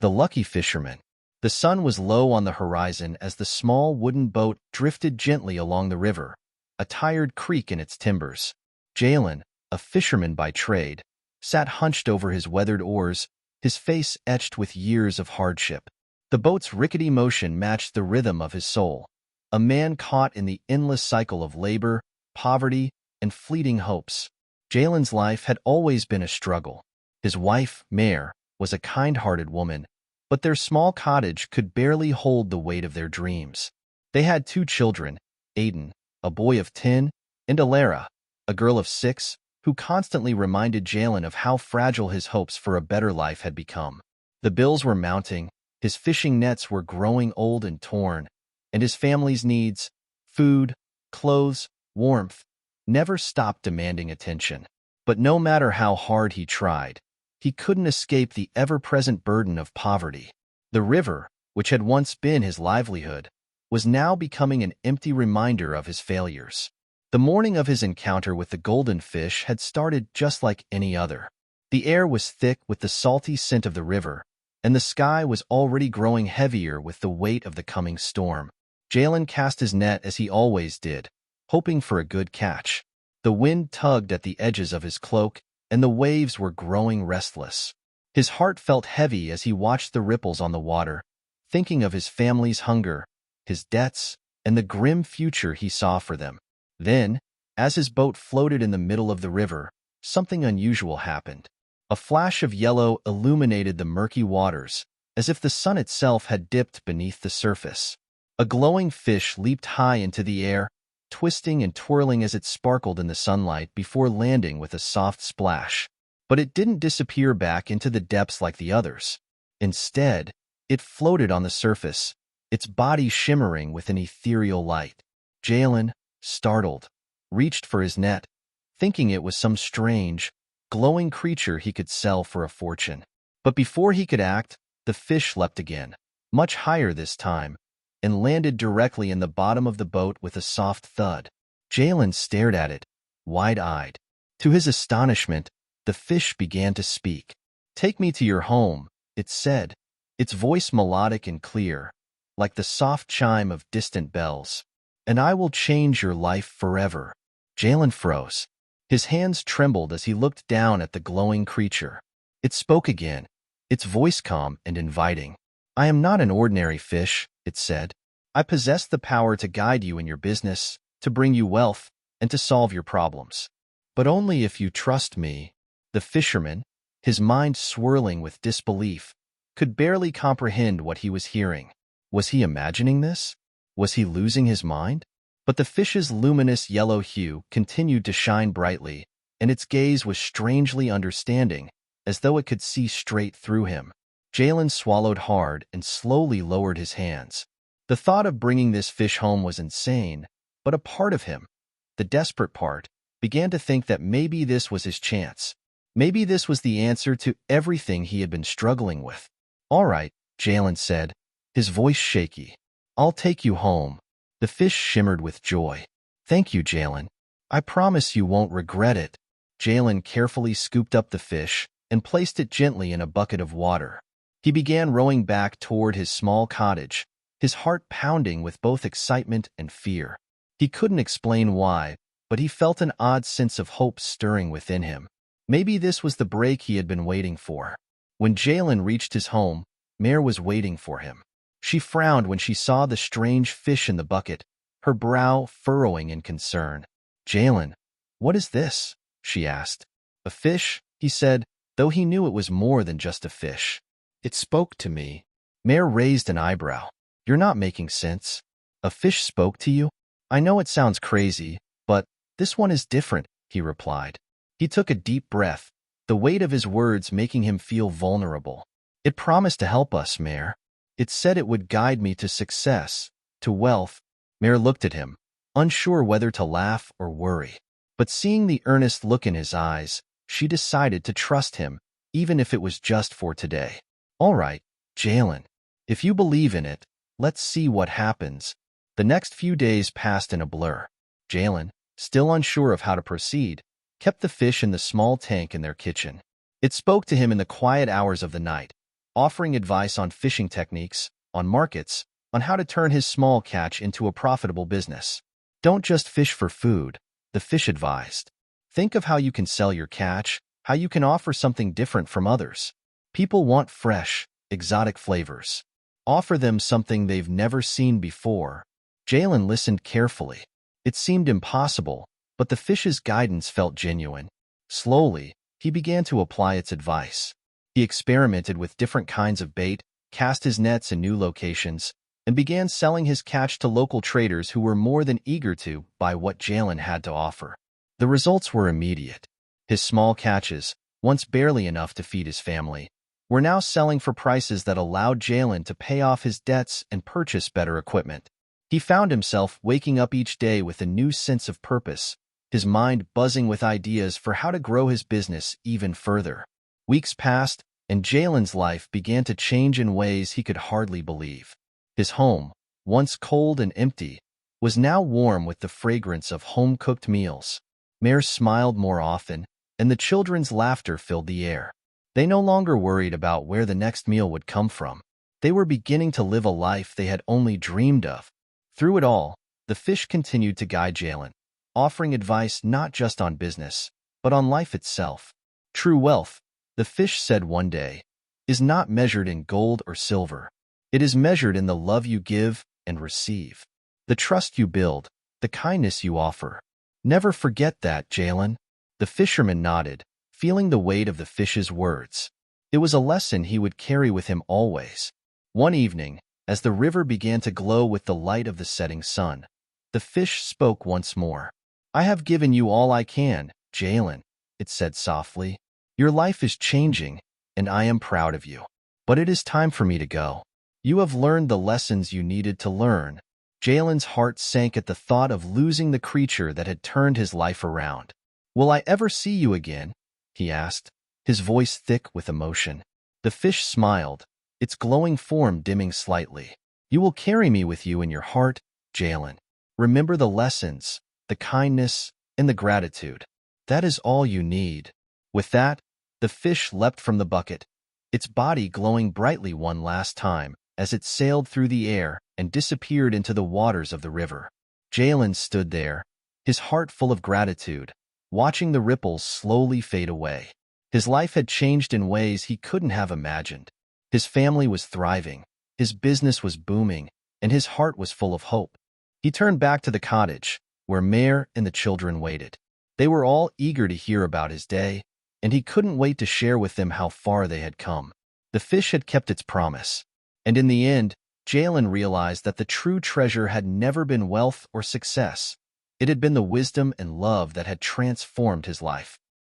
The Lucky Fisherman. The sun was low on the horizon as the small wooden boat drifted gently along the river, a tired creak in its timbers. Jalen, a fisherman by trade, sat hunched over his weathered oars, his face etched with years of hardship. The boat's rickety motion matched the rhythm of his soul, a man caught in the endless cycle of labor, poverty, and fleeting hopes. Jalen's life had always been a struggle. His wife, Mare, was a kind-hearted woman, but their small cottage could barely hold the weight of their dreams. They had 2 children, Aiden, a boy of 10, and Alara, a girl of 6, who constantly reminded Jalen of how fragile his hopes for a better life had become. The bills were mounting, his fishing nets were growing old and torn, and his family's needs, food, clothes, warmth, never stopped demanding attention. But no matter how hard he tried, he couldn't escape the ever-present burden of poverty. The river, which had once been his livelihood, was now becoming an empty reminder of his failures. The morning of his encounter with the golden fish had started just like any other. The air was thick with the salty scent of the river, and the sky was already growing heavier with the weight of the coming storm. Jalen cast his net as he always did, hoping for a good catch. The wind tugged at the edges of his cloak, and the waves were growing restless. His heart felt heavy as he watched the ripples on the water, thinking of his family's hunger, his debts, and the grim future he saw for them. Then, as his boat floated in the middle of the river, something unusual happened. A flash of yellow illuminated the murky waters, as if the sun itself had dipped beneath the surface. A glowing fish leaped high into the air, twisting and twirling as it sparkled in the sunlight before landing with a soft splash. But it didn't disappear back into the depths like the others. Instead, it floated on the surface, its body shimmering with an ethereal light. Jalen, startled, reached for his net, thinking it was some strange, glowing creature he could sell for a fortune. But before he could act, the fish leapt again, much higher this time, and landed directly in the bottom of the boat with a soft thud. Jalen stared at it, wide-eyed. To his astonishment, the fish began to speak. "Take me to your home," it said, its voice melodic and clear, like the soft chime of distant bells. "And I will change your life forever." Jalen froze. His hands trembled as he looked down at the glowing creature. It spoke again, its voice calm and inviting. "I am not an ordinary fish," it said. "I possess the power to guide you in your business, to bring you wealth, and to solve your problems. But only if you trust me." The fisherman, his mind swirling with disbelief, could barely comprehend what he was hearing. Was he imagining this? Was he losing his mind? But the fish's luminous yellow hue continued to shine brightly, and its gaze was strangely understanding, as though it could see straight through him. Jalen swallowed hard and slowly lowered his hands. The thought of bringing this fish home was insane, but a part of him, the desperate part, began to think that maybe this was his chance. Maybe this was the answer to everything he had been struggling with. "All right," Jalen said, his voice shaky. "I'll take you home." The fish shimmered with joy. "Thank you, Jalen. I promise you won't regret it." Jalen carefully scooped up the fish and placed it gently in a bucket of water. He began rowing back toward his small cottage, his heart pounding with both excitement and fear. He couldn't explain why, but he felt an odd sense of hope stirring within him. Maybe this was the break he had been waiting for. When Jalen reached his home, Mare was waiting for him. She frowned when she saw the strange fish in the bucket, her brow furrowing in concern. "Jalen, what is this?" she asked. "A fish," he said, though he knew it was more than just a fish. "It spoke to me." Mare raised an eyebrow. "You're not making sense. A fish spoke to you? I know it sounds crazy, but this one is different," he replied. He took a deep breath, the weight of his words making him feel vulnerable. "It promised to help us, Mare. It said it would guide me to success, to wealth." Mare looked at him, unsure whether to laugh or worry. But seeing the earnest look in his eyes, she decided to trust him, even if it was just for today. "All right, Jalen. If you believe in it, let's see what happens." The next few days passed in a blur. Jalen, still unsure of how to proceed, kept the fish in the small tank in their kitchen. It spoke to him in the quiet hours of the night, offering advice on fishing techniques, on markets, on how to turn his small catch into a profitable business. Don't just fish for food, the fish advised. Think of how you can sell your catch, how you can offer something different from others. People want fresh, exotic flavors. Offer them something they've never seen before. Jalen listened carefully. It seemed impossible, but the fish's guidance felt genuine. Slowly, he began to apply its advice. He experimented with different kinds of bait, cast his nets in new locations, and began selling his catch to local traders who were more than eager to buy what Jalen had to offer. The results were immediate. His small catches, once barely enough to feed his family, were now selling for prices that allowed Jalen to pay off his debts and purchase better equipment. He found himself waking up each day with a new sense of purpose, his mind buzzing with ideas for how to grow his business even further. Weeks passed, and Jalen's life began to change in ways he could hardly believe. His home, once cold and empty, was now warm with the fragrance of home-cooked meals. Mare smiled more often, and the children's laughter filled the air. They no longer worried about where the next meal would come from. They were beginning to live a life they had only dreamed of. Through it all, the fish continued to guide Jalen, offering advice not just on business, but on life itself. True wealth, the fish said one day, is not measured in gold or silver. It is measured in the love you give and receive, the trust you build, the kindness you offer. Never forget that, Jalen. The fisherman nodded, feeling the weight of the fish's words. It was a lesson he would carry with him always. One evening, as the river began to glow with the light of the setting sun, the fish spoke once more. I have given you all I can, Jalen, it said softly. Your life is changing, and I am proud of you. But it is time for me to go. You have learned the lessons you needed to learn. Jalen's heart sank at the thought of losing the creature that had turned his life around. Will I ever see you again? He asked, his voice thick with emotion. The fish smiled, its glowing form dimming slightly. You will carry me with you in your heart, Jalen. Remember the lessons, the kindness, and the gratitude. That is all you need. With that, the fish leapt from the bucket, its body glowing brightly one last time as it sailed through the air and disappeared into the waters of the river. Jalen stood there, his heart full of gratitude, watching the ripples slowly fade away. His life had changed in ways he couldn't have imagined. His family was thriving, his business was booming, and his heart was full of hope. He turned back to the cottage, where Mare and the children waited. They were all eager to hear about his day, and he couldn't wait to share with them how far they had come. The fish had kept its promise, and in the end, Jalen realized that the true treasure had never been wealth or success. It had been the wisdom and love that had transformed his life.